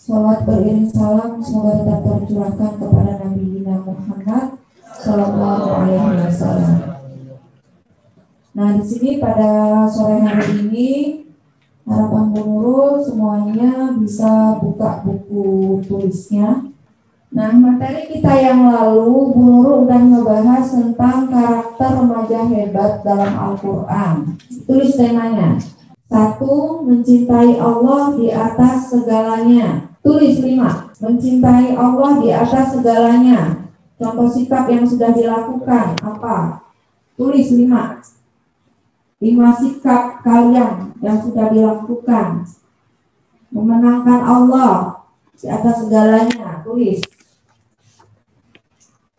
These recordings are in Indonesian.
Salawat beriring salam semoga tetap tercurahkan kepada Nabi Muhammad Sallallahu Alaihi Wasallam. Nah, di sini pada sore hari ini harapan Bu Nurul semuanya bisa buka buku tulisnya. Nah, materi kita yang lalu Bu Nurul udah ngebahas tentang karakter remaja hebat dalam Al-Quran. Tulis temanya. 1. Mencintai Allah di atas segalanya. Tulis 5. Mencintai Allah di atas segalanya. Contoh sikap yang sudah dilakukan apa? Tulis 5. 5 sikap kalian yang sudah dilakukan. Memenangkan Allah di atas segalanya. Tulis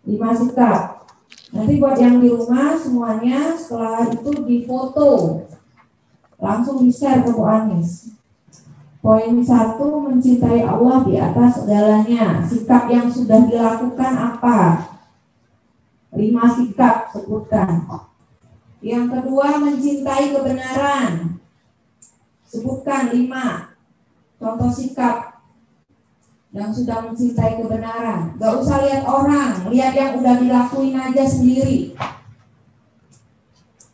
5 sikap. Nanti buat yang di rumah semuanya setelah itu difoto, langsung di-share ke Bu Anis. Poin 1, mencintai Allah di atas segalanya. Sikap yang sudah dilakukan apa? 5 sikap sebutkan. Yang kedua, mencintai kebenaran. Sebutkan 5 contoh sikap yang sudah mencintai kebenaran. Gak usah lihat orang, lihat yang udah dilakuin aja sendiri.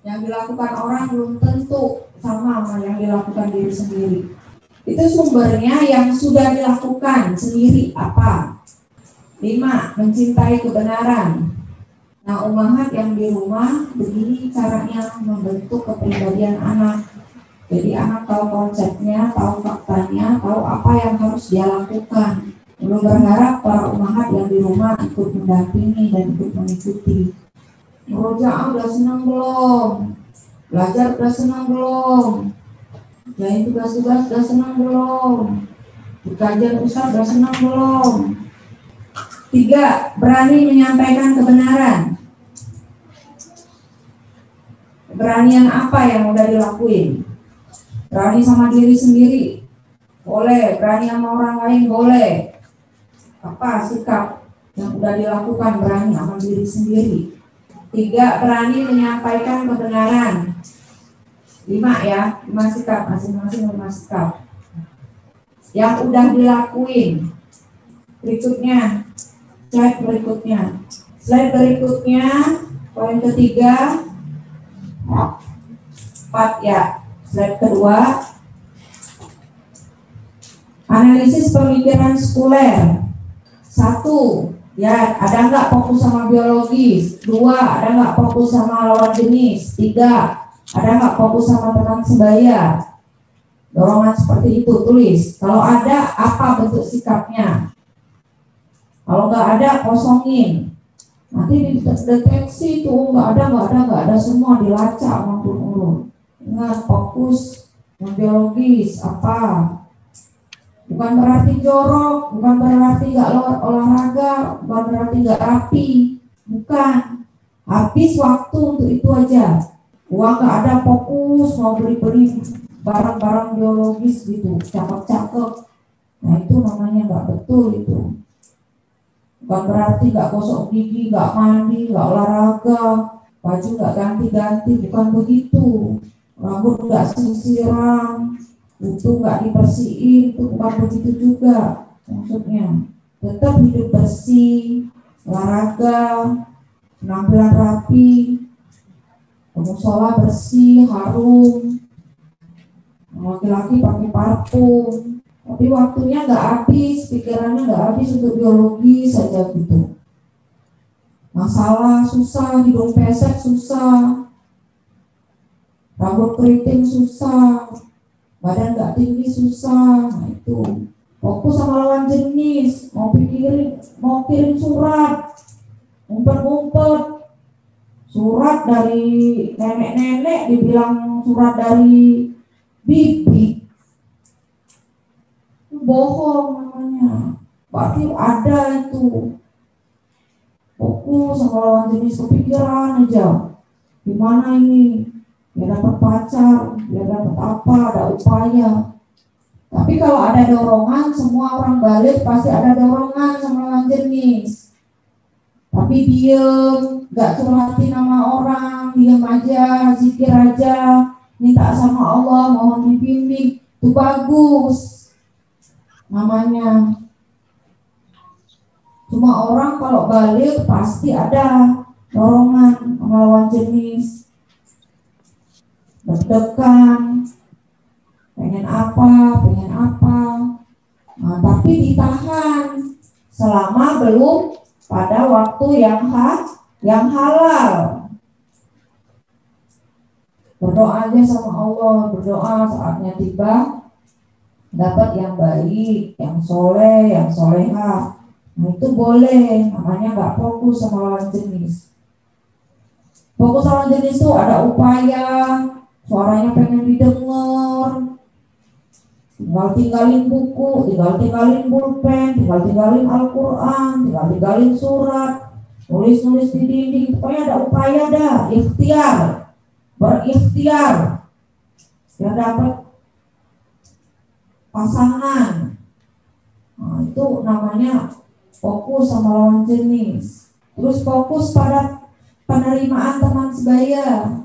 Yang dilakukan orang belum tentu sama yang dilakukan diri sendiri. Itu sumbernya yang sudah dilakukan sendiri apa? 5. Mencintai kebenaran. Nah, ummahat yang di rumah begini caranya membentuk kepribadian anak. Jadi anak tahu konsepnya, tahu faktanya, tahu apa yang harus dia lakukan. Belum berharap para ummahat yang di rumah ikut mendampingi dan ikut mengikuti. Murojaah udah senang belum? Belajar udah senang belum? Jain tugas-tugas udah senang belum? Kajian Ustaz udah senang belum? 3. Berani menyampaikan kebenaran. Keberanian apa yang udah dilakuin? Berani sama diri sendiri boleh, berani sama orang lain boleh. Apa sikap yang udah dilakukan berani sama diri sendiri? 3. Berani menyampaikan kebenaran. 5 ya, 5 sikap, masing-masing 5 sikap yang udah dilakuin. Berikutnya, slide berikutnya, poin ketiga, 4 ya. Slide kedua, analisis pemikiran sekuler. 1. Ya, ada nggak fokus sama biologis? 2. Ada nggak fokus sama lawan jenis? 3. Ada nggak fokus sama teman sebaya? Dorongan seperti itu tulis. Kalau ada, apa bentuk sikapnya? Kalau nggak ada, kosongin. Nanti dideteksi tuh nggak ada semua dilacak maupun urut. Ingat, fokus biologis apa? Bukan berarti jorok, bukan berarti nggak olahraga, bukan berarti nggak rapi, bukan. Habis waktu untuk itu aja. Uang nggak ada, fokus mau beli barang-barang biologis gitu, cakep-cakep. Nah itu namanya nggak betul itu. Bukan berarti nggak gosok gigi, nggak mandi, nggak olahraga, baju nggak ganti-ganti, bukan begitu. Rambut nggak sisiran, itu nggak dibersihin, itu bukan begitu juga maksudnya. Tetap hidup bersih, olahraga, penampilan rapi, musola bersih, harum. Laki-laki pakai parfum, tapi waktunya nggak habis, pikirannya nggak habis untuk biologi saja gitu. Masalah susah, hidung pesek susah, rambut keriting susah, badan nggak tinggi susah. Nah itu fokus sama lawan jenis. Mau kirim surat, ngumpet surat dari nenek-nenek dibilang surat dari bibi, bohong namanya. Berarti ada itu. Fokus sama lawan jenis, kepikiran aja gimana ini biar dapat pacar, biar dapat apa, ada upaya. Tapi kalau ada dorongan, semua orang balik pasti ada dorongan sama lawan jenis. Tapi diem, gak curhatin sama orang, diem aja, zikir aja, minta sama Allah, mohon dibimbing, itu bagus. namanya. Cuma orang kalau balik pasti ada dorongan melawan jenis, deg-degan, pengen apa. Nah, tapi ditahan selama belum pada waktu yang halal. Berdoa aja sama Allah, berdoa saatnya tiba dapat yang baik, yang soleh, yang soleha. Nah itu boleh, namanya nggak fokus sama lawan jenis. Fokus sama lawan jenis itu ada upaya, suaranya pengen didengar, tinggalin buku, tinggalin pulpen, tinggalin Al-Quran, tinggalin surat, nulis di dinding. Pokoknya ada upaya dah, berikhtiar, biar dapat pasangan. Nah, itu namanya fokus sama lawan jenis. Terus fokus pada penerimaan teman sebaya.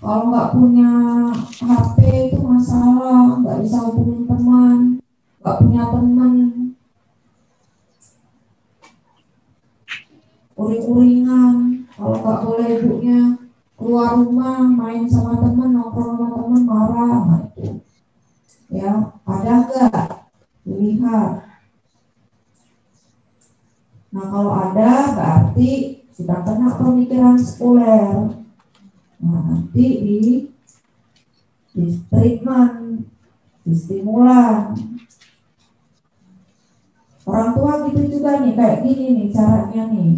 Kalau nggak punya HP itu masalah, nggak bisa hubungin teman, nggak punya teman, uring-uringan. Kalau nggak boleh ibunya keluar rumah, main sama teman, nongkrong sama teman, marah. Nah itu, ya ada nggak? Dilihat. Nah kalau ada berarti sudah kena pemikiran sekuler. Nah nanti di treatment, di stimulan. Orang tua gitu juga nih, kayak gini nih caranya nih.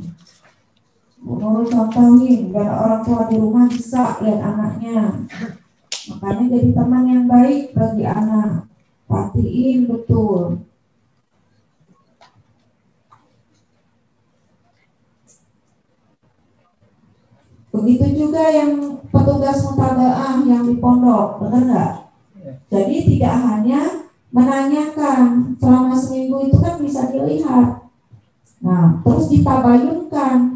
Menurut contohin biar orang tua di rumah bisa lihat anaknya. Makanya jadi teman yang baik bagi anak. Perhatiin betul. Begitu juga yang petugas mutabaah yang di pondok, benar nggak? Jadi tidak hanya menanyakan, selama seminggu itu kan bisa dilihat. Nah, terus ditabayunkan.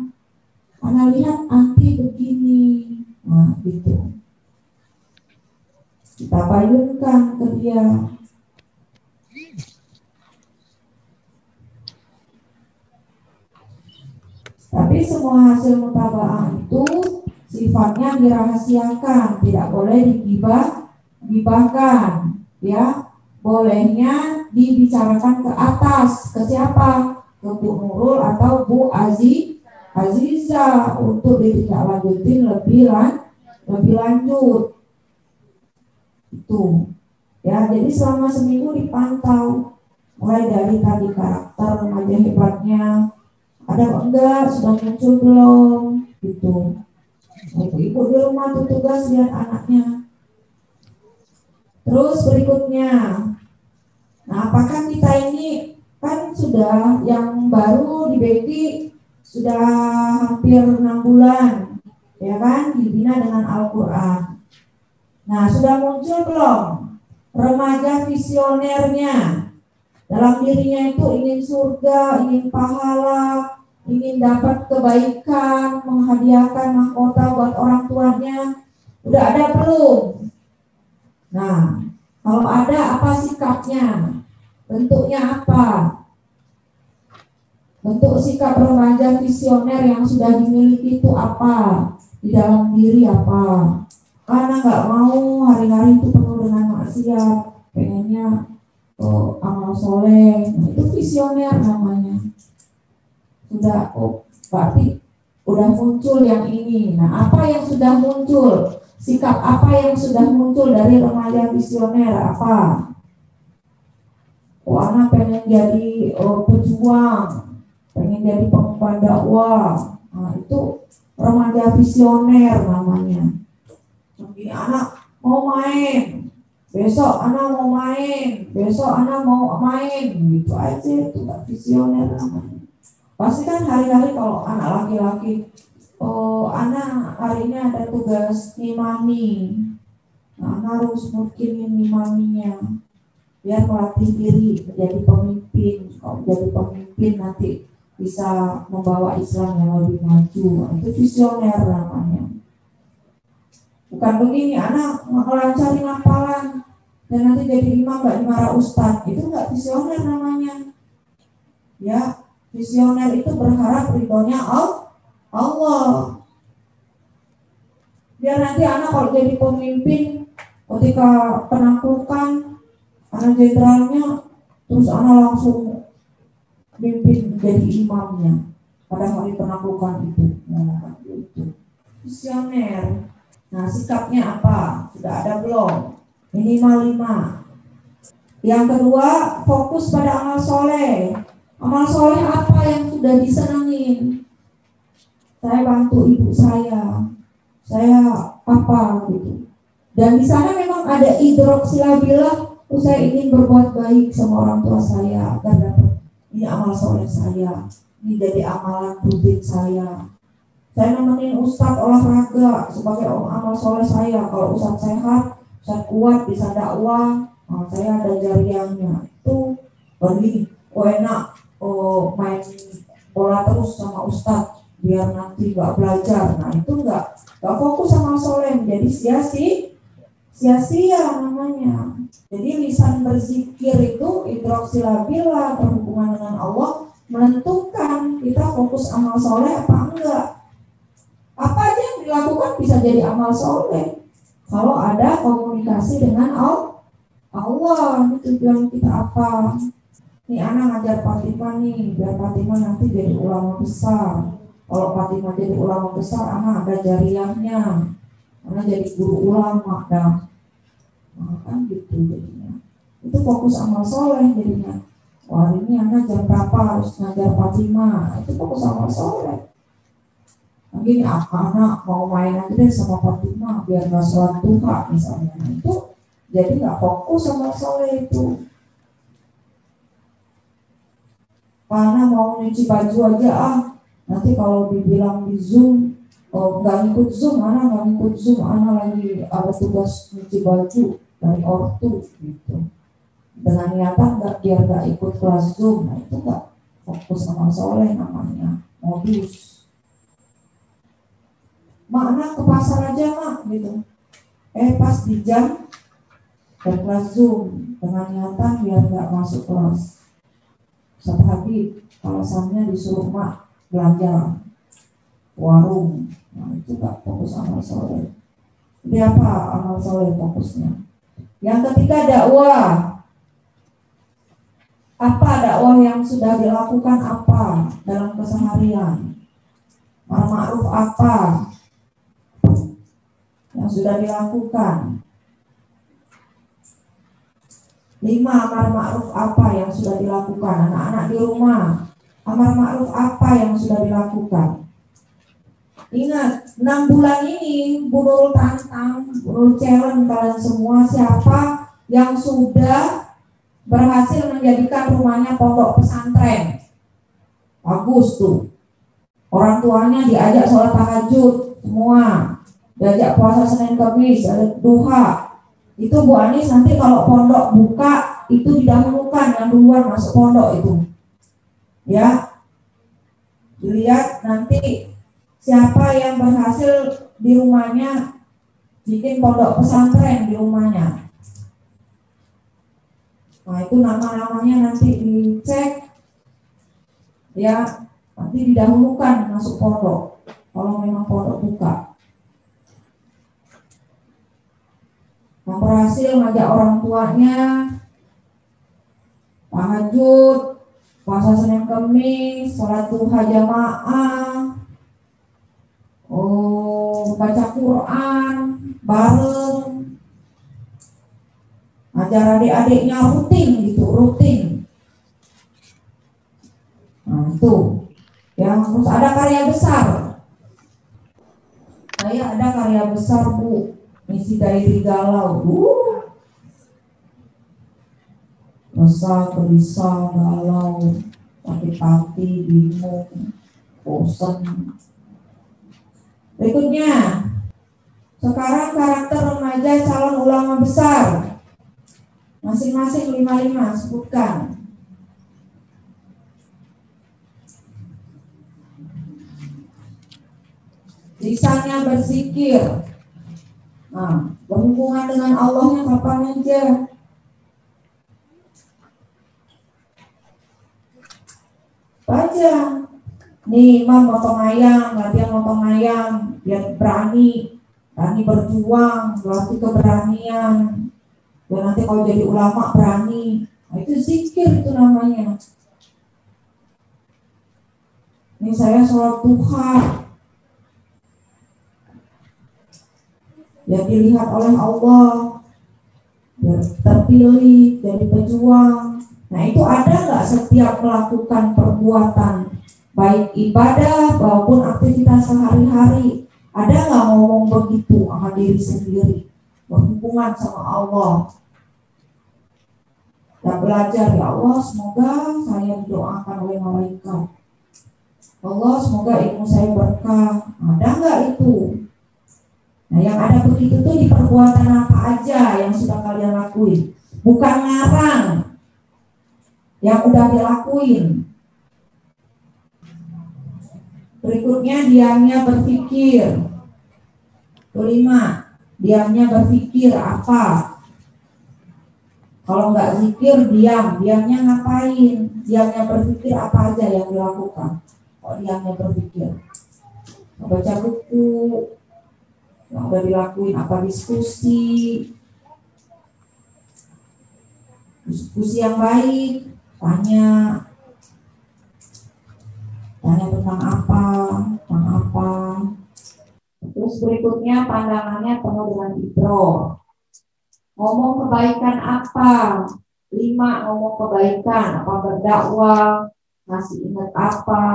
Ana lihat anti begini. Nah, gitu. Ditabayunkan ke dia. Tapi semua hasil mutabaah itu sifatnya dirahasiakan, tidak boleh digibahkan, ya. Bolehnya dibicarakan ke atas, ke siapa? Ke Bu Nurul atau Bu Aziza untuk ditindaklanjutin lebih lanjut. Itu. Ya, jadi selama seminggu dipantau mulai dari tadi karakter remaja hebatnya. Ada enggak, sudah muncul belum, gitu. Ibu di rumah tuh tugas lihat anaknya. Terus berikutnya, nah apakah kita ini kan sudah yang baru di BEKI sudah hampir 6 bulan, ya kan, dibina dengan Al-Quran. Nah sudah muncul belum remaja visionernya? Dalam dirinya itu ingin surga, ingin pahala, ingin dapat kebaikan, menghadiahkan mahkota buat orang tuanya. Udah ada belum? Nah, kalau ada apa sikapnya? Bentuknya apa? Bentuk sikap remaja visioner yang sudah dimiliki itu apa? Di dalam diri apa? Karena nggak mau hari-hari itu penuh dengan maksiat, pengennya amal soleh. Nah, itu visioner namanya. Sudah, berarti udah muncul yang ini. Nah, apa yang sudah muncul? Sikap apa yang sudah muncul dari remaja visioner? Apa? Anak pengen jadi pejuang, pengen jadi pengemban dakwah. Nah, itu remaja visioner namanya. Jadi anak mau main, besok anak mau main, besok anak mau main, gitu aja. Itu gak visioner namanya. Pasti kan hari-hari kalau anak laki-laki, anak hari ini ada tugas ngimami. Nah, harus mungkin ngimaminya biar melatih diri menjadi pemimpin. Kalau jadi pemimpin nanti bisa membawa Islam yang lebih maju. Itu visioner namanya. Bukan begini, anak ngelancarin hafalan. dan nanti jadi imam nggak dimarah ustadz, itu nggak visioner namanya. Ya, visioner itu berharap ridhonya Allah. Biar nanti anak kalau jadi pemimpin, ketika penaklukan, anak jenderalnya, terus anak langsung mimpin jadi imamnya pada hari penaklukan itu. Nah, itu visioner. Nah, sikapnya apa? Sudah ada belum? Minimal 5. Yang kedua, fokus pada amal soleh. Amal soleh apa yang sudah disenangin? Saya bantu ibu saya apa gitu. Dan di sana memang ada idrok-silabilah, saya ingin berbuat baik sama orang tua saya agar dapat ini amal soleh saya, ini jadi amalan rutin saya. Saya nemenin ustadz olahraga sebagai amal soleh saya. Kalau ustadz sehat, ustadz kuat bisa dakwah, saya ada jariahnya. Itu begini, enak main bola terus sama ustadz biar nanti nggak belajar. Nah itu nggak fokus sama soleh, jadi sia-sia namanya. Jadi lisan berzikir itu idrok-silabilah, berhubungan dengan Allah, menentukan kita fokus amal soleh apa enggak. Apa aja yang dilakukan bisa jadi amal soleh kalau ada komunikasi dengan Allah. Ini tujuan kita apa? Nih anak ngajar Fatimah nih, biar Fatimah nanti jadi ulama besar. Kalau Fatimah jadi ulama besar, anak ada jariahnya, anak jadi guru ulama dah. Nah, kan gitu jadinya. Itu fokus amal soleh jadinya. Wah ini anak jam berapa harus ngajar Fatimah, itu fokus amal soleh. Mungkin anak mau main aja deh sama Fatimah biar nggak sholat duha misalnya. Nah, itu jadi nggak fokus amal soleh itu. Karena mau nyuci baju aja nanti kalau dibilang di Zoom, nggak ngikut Zoom, anak nggak ngikut Zoom, anak lagi ada tugas nyuci baju dari ortu gitu. Dengan niatan biar nggak ikut kelas Zoom, nah itu nggak fokus amal soleh namanya, modus. Makna ke pasar aja mak gitu. Pas di jam ke kelas Zoom dengan niatan biar nggak masuk kelas. Ustaz Habib alasannya disuruh mak belanja warung. Nah itu gak fokus amal soleh. Jadi apa amal soleh fokusnya? Yang ketiga dakwah. Apa dakwah yang sudah dilakukan apa dalam keseharian? Amar ma'ruf apa yang sudah dilakukan? 5. Amar ma'ruf apa yang sudah dilakukan? Anak-anak di rumah, amar ma'ruf apa yang sudah dilakukan? Ingat, 6 bulan ini Bu Nurul tantang, Bu Nurul challenge kalian semua, siapa yang sudah berhasil menjadikan rumahnya pondok pesantren. Bagus tuh. Orang tuanya diajak sholat tahajud semua, diajak puasa Senin Kamis, ada duha. Itu Bu Anis nanti kalau pondok buka itu didahulukan yang duluan masuk pondok itu. Ya. Dilihat nanti siapa yang berhasil di rumahnya bikin pondok pesantren di rumahnya. Nah itu nama-namanya nanti dicek. Ya nanti didahulukan masuk pondok kalau memang pondok buka. Yang berhasil ngajak orang tuanya tahajud, puasa Senin Kamis, sholat duha jamaah, baca Quran bareng, ngajar adik-adiknya rutin. Nah itu yang harus ada karya besar. Saya ada karya besar Bu, misi dari galau. Resah, gelisah, galau, sakit hati, bingung, bosan. Berikutnya, sekarang karakter remaja calon ulama besar. Masing-masing 5 sebutkan. Lisannya berzikir. Nah, berhubungan dengan Allahnya kapan aja. Baca. Nih imam motong ayam, latihan motong ayam, biar berani berjuang, berarti keberanian. Dan nanti kalau jadi ulama berani, nah, itu zikir itu namanya. Ini saya sholat duha, yang dilihat oleh Allah, biar terpilih jadi pejuang. Nah itu ada nggak setiap melakukan perbuatan baik ibadah maupun aktivitas sehari-hari, ada nggak ngomong begitu sama diri sendiri, berhubungan sama Allah, dan belajar, ya Allah semoga saya didoakan oleh malaikat, Allah semoga ilmu saya berkah. Ada nggak itu? Nah yang ada begitu tuh di perbuatan apa aja yang sudah kalian lakuin, bukan ngarang yang udah dilakuin. Berikutnya diamnya berpikir. Kelima, diamnya berpikir apa? Kalau nggak zikir, diamnya ngapain? Diamnya berpikir apa aja yang dilakukan? Kalau diamnya berpikir, baca buku, yang udah dilakuin apa, diskusi yang baik, tanya tentang apa. Terus berikutnya pandangannya penuh dengan ibroh. Ngomong kebaikan apa? 5, ngomong kebaikan apa? Berdakwah, ngasih ingat apa?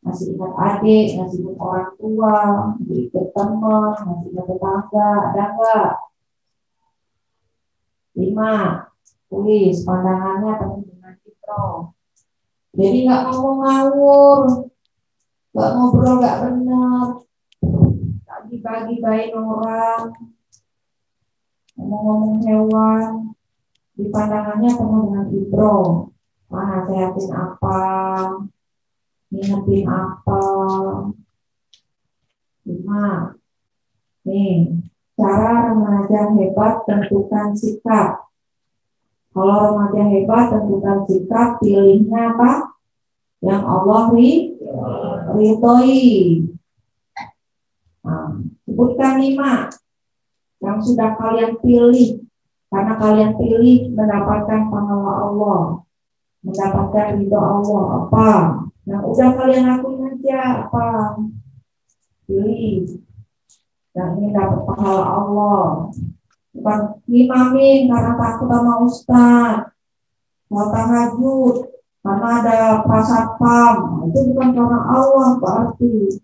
Ngasih ingat adik, ngasih ingat orang tua, ngasih ingat teman, ngasih ingat tetangga, ada nggak? 5, tulis pandangannya penuh dengan ibroh. Jadi nggak ngomong ngawur, nggak ngobrol nggak benar, nggak dibagi-bagiin orang, ngomong-ngomong hewan. Di pandangannya penuh dengan ibroh, nasehatin apa, ngingetin apa. 5. Nih, cara remaja hebat tentukan sikap. Kalau remaja hebat tentukan sikap, pilihnya apa? Yang Allah ridhoi. Nah, sebutkan 5 yang sudah kalian pilih, karena kalian pilih mendapatkan pahala Allah, mendapatkan ridho Allah. Apa? Yang udah kalian lakuin aja, apa? Pilih yang ini dapat pahala Allah. Bukan ngimamin karena takut sama ustaz, mau tahajud karena ada prasatpam, itu bukan karena Allah berarti.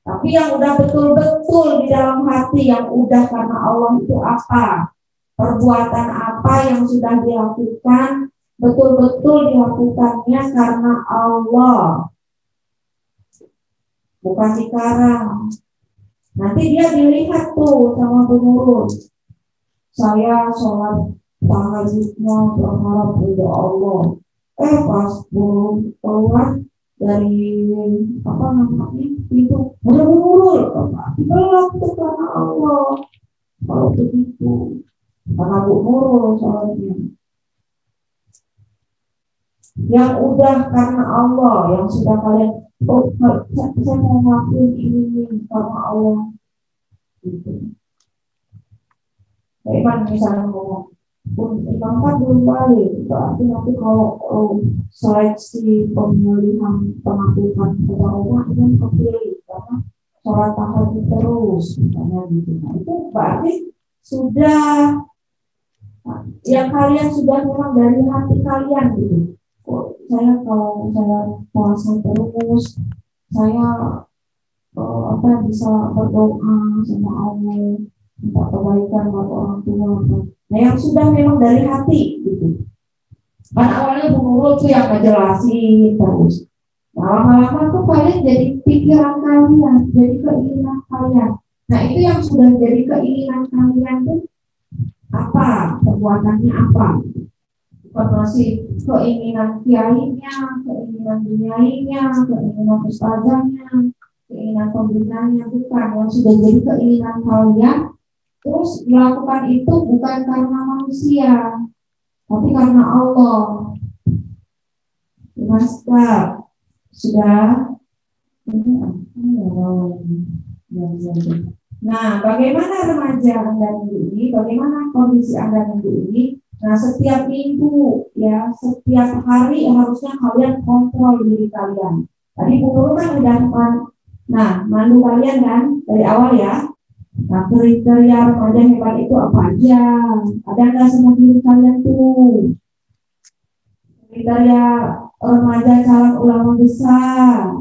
Tapi yang udah betul-betul di dalam hati, yang udah karena Allah itu apa? Perbuatan apa yang sudah dilakukan, betul-betul dilakukannya karena Allah, bukan dikarang. Nanti dia dilihat tuh sama pengurus, saya sholat tahajudnya berharap ridho Allah. Pas belum keluar dari apa namanya pintu, buru-buru gelap itu karena Allah. Kalau begitu, karena Bu Nurul soalnya. Yang udah karena Allah, yang sudah kalian, saya mau ngelakuin ini karena Allah. Gitu. Iman misalnya ngomong, Imam kan belum balik, berarti nanti kalau seleksi pemilihan pengakuan kepada itu kepilih karena sholat tahajud terus, misalnya gitu. Nah itu berarti sudah yang kalian sudah memang dari hati kalian gitu. Kalau saya puasa terus, saya bisa berdoa sama Allah, minta kebaikan buat orang tua. Nah yang sudah memang dari hati gitu. Kan awalnya Bu Nurul tuh yang ngejelasin terus. Nah, lama-lama tuh kalian jadi pikiran kalian, jadi keinginan kalian. Nah itu yang sudah jadi keinginan kalian tuh apa? Perbuatannya apa? Bukan masih keinginan kiainya, keinginan duniainya, keinginan ustazahnya, keinginan pembinanya, bukan. Yang sudah jadi keinginan kalian, terus melakukan itu bukan karena manusia, tapi karena Allah. Dengan sikap. Sudah? Nah, bagaimana remaja Anda minggu ini? Bagaimana kondisi Anda minggu ini? Nah, setiap minggu, ya, setiap hari harusnya kalian kontrol diri kalian. Tadi Bu Nurul kan udah mandu kalian kan dari awal ya. Nah, kriteria remaja hebat itu apa aja? Ada nggak sama diri kalian tuh? Kriteria remaja calon ulama besar.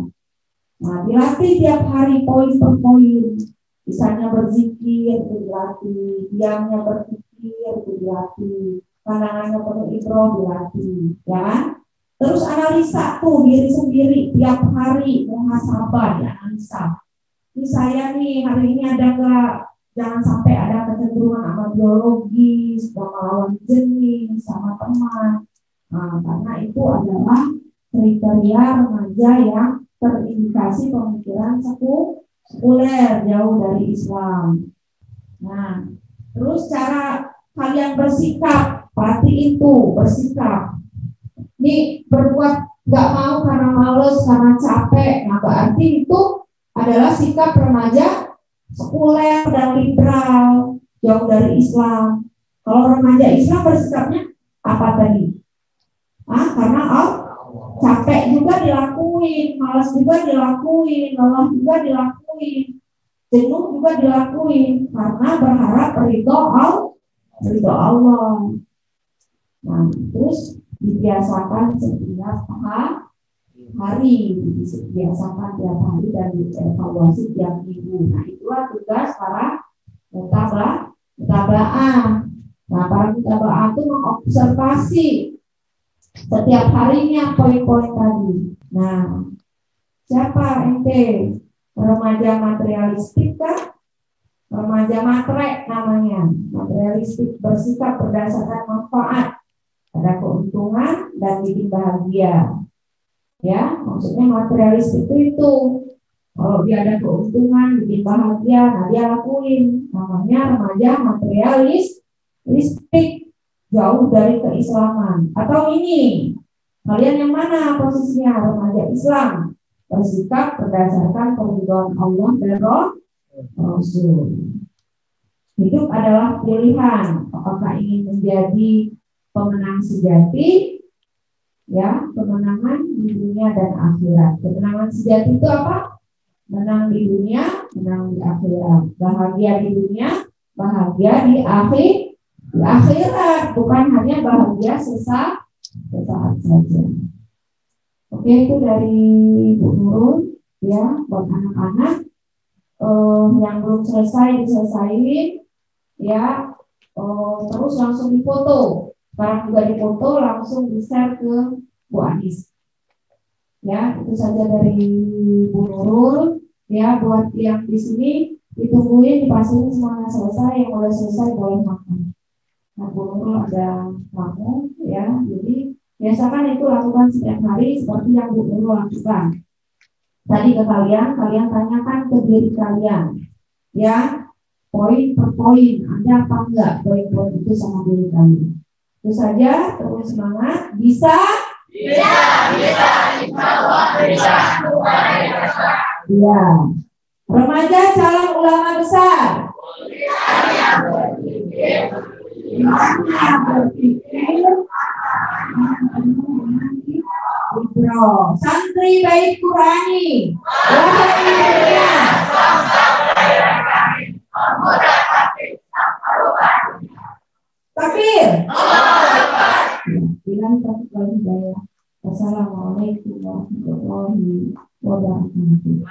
Nah, dilatih tiap hari poin per poin. Misalnya berzikir itu dilatih, diamnya berpikir itu dilatih, pandangannya penuh ibroh dilatih, ya kan? Terus analisa tuh diri sendiri tiap hari, muhasabah, ya, analisa. Ini saya nih hari ini ada nggak? Jangan sampai ada kecenderungan sama biologis, sama lawan jenis, sama teman. Nah, karena itu adalah kriteria remaja yang terindikasi pemikiran sekuler, jauh dari Islam. Nah, terus cara kalian bersikap, perhati itu bersikap. Ini berbuat nggak mau karena males, karena capek. Nah, berarti itu adalah sikap remaja sekuler dan liberal, jauh dari Islam. Kalau remaja Islam bersikapnya apa tadi? Karena capek juga dilakuin, malas juga dilakuin, lelah juga dilakuin, jenuh juga dilakuin, karena berharap ridho Allah. Nah, terus dibiasakan setiap hari, dibiasakan tiap hari dan dievaluasi tiap minggu. Nah, itulah tugas para mutaba'ah. Nah, para mutaba'ah itu mengobservasi setiap harinya poin-poin tadi. Nah, siapa ente? Remaja materialistik kan? Remaja matre namanya. Materialistik, bersikap berdasarkan manfaat, ada keuntungan dan bikin bahagia. Ya, maksudnya materialistik itu kalau dia ada keuntungan, bikin bahagia, nah dia lakuin. Namanya remaja materialistik, jauh dari keislaman. Atau ini, kalian yang mana posisinya? Remaja Islam, bersikap berdasarkan keridhaan Allah dan Rasul. Hidup adalah pilihan. Apakah ingin menjadi pemenang sejati, ya, kemenangan di dunia dan akhirat. Kemenangan sejati itu apa? Menang di dunia, menang di akhirat. Bahagia di dunia, bahagia di akhirat, bukan hanya bahagia sesaat saja. Oke, itu dari Bu Nurul, ya, buat anak-anak yang belum selesai diselesaikan, ya, terus langsung difoto. Sekarang juga difoto, langsung di-share ke Bu Anis. Ya, itu saja dari Bu Nurul. Ya, buat yang di sini ditungguin, dipastiin semuanya selesai. Yang udah selesai boleh makan. Nah, Bu Nurul ada tamu, ya. Jadi biasakan itu lakukan setiap hari seperti yang Bu Nurul lakukan. Tadi ke kalian tanyakan ke diri kalian, ya, poin per poin, ada apa enggak poin-poin itu sama diri kalian. Itu saja, terus semangat, bisa, insya Allah bisa. Ya, remaja calon ulama besar. Santri baik Qurani, takbir. Assalamualaikum warahmatullahi wabarakatuh.